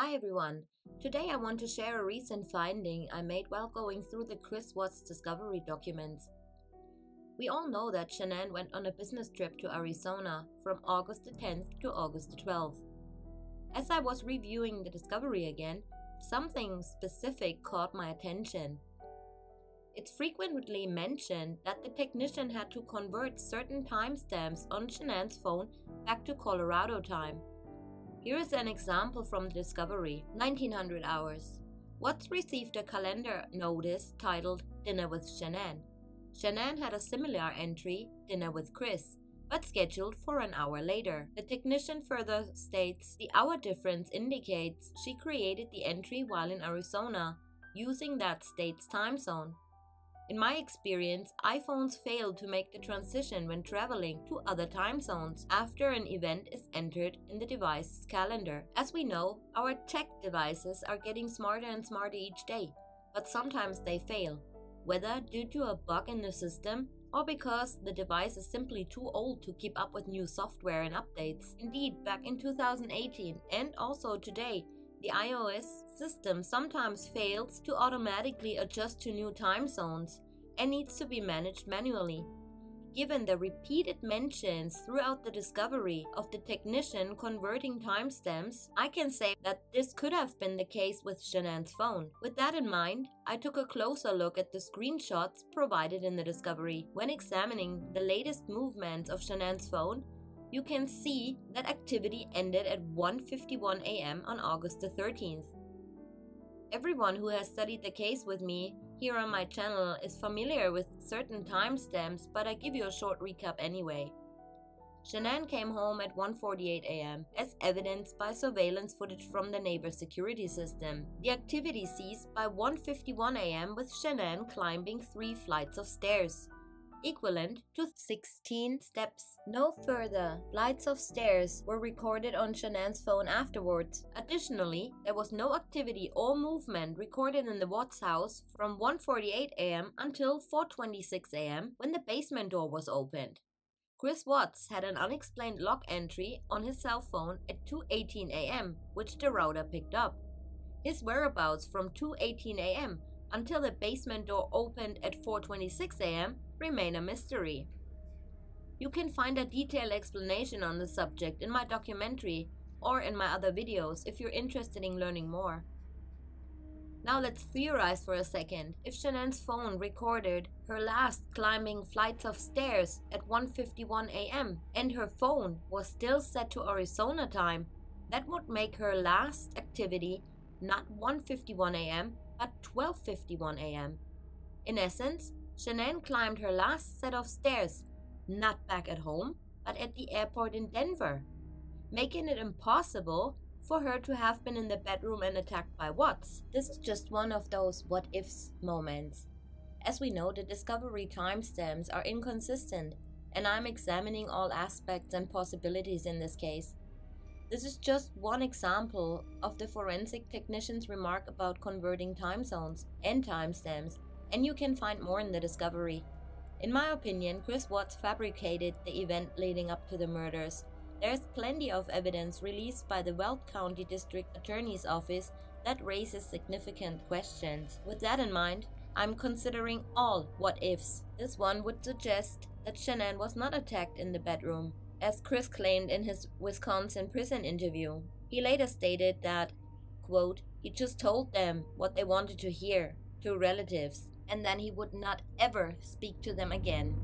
Hi everyone! Today I want to share a recent finding I made while going through the Chris Watts discovery documents. We all know that Shanann went on a business trip to Arizona from August the 10th to August the 12th. As I was reviewing the discovery again, something specific caught my attention. It's frequently mentioned that the technician had to convert certain timestamps on Shanann's phone back to Colorado time. Here is an example from the discovery, 1900 hours. Watts received a calendar notice titled Dinner with Shanann. Shanann had a similar entry, Dinner with Chris, but scheduled for an hour later. The technician further states the hour difference indicates she created the entry while in Arizona, using that state's time zone. In my experience, iPhones fail to make the transition when traveling to other time zones after an event is entered in the device's calendar. As we know, our tech devices are getting smarter and smarter each day, but sometimes they fail, whether due to a bug in the system or because the device is simply too old to keep up with new software and updates. Indeed, back in 2018 and also today, the iOS system sometimes fails to automatically adjust to new time zones and needs to be managed manually. Given the repeated mentions throughout the discovery of the technician converting timestamps, I can say that this could have been the case with Shanann's phone. With that in mind, I took a closer look at the screenshots provided in the discovery. When examining the latest movements of Shanann's phone, you can see that activity ended at 1:51 a.m. on August the 13th. Everyone who has studied the case with me here on my channel is familiar with certain timestamps, but I give you a short recap anyway. Shanann came home at 1:48 a.m. as evidenced by surveillance footage from the neighbor's security system. The activity ceased by 1:51 a.m. with Shanann climbing 3 flights of stairs, equivalent to 16 steps. No further flights of stairs were recorded on Shanann's phone afterwards. Additionally, there was no activity or movement recorded in the Watts house from 1:48 a.m. until 4:26 a.m. when the basement door was opened. Chris Watts had an unexplained log entry on his cell phone at 2:18 a.m., which the router picked up. His whereabouts from 2:18 a.m. until the basement door opened at 4:26 a.m. remain a mystery. You can find a detailed explanation on the subject in my documentary or in my other videos if you're interested in learning more. Now let's theorize for a second. If Shanann's phone recorded her last climbing flights of stairs at 1:51 a.m. and her phone was still set to Arizona time, that would make her last activity not 1:51 a.m. but 12:51 a.m. In essence, Shanann climbed her last set of stairs, not back at home, but at the airport in Denver, making it impossible for her to have been in the bedroom and attacked by Watts. This is just one of those what-ifs moments. As we know, the discovery timestamps are inconsistent, and I'm examining all aspects and possibilities in this case. This is just one example of the forensic technician's remark about converting time zones and timestamps, and you can find more in the discovery. In my opinion, Chris Watts fabricated the event leading up to the murders. There is plenty of evidence released by the Weld County District Attorney's Office that raises significant questions. With that in mind, I'm considering all what-ifs. This one would suggest that Shanann was not attacked in the bedroom, as Chris claimed in his Wisconsin prison interview. He later stated that, quote, he just told them what they wanted to hear, to relatives, and then he would not ever speak to them again.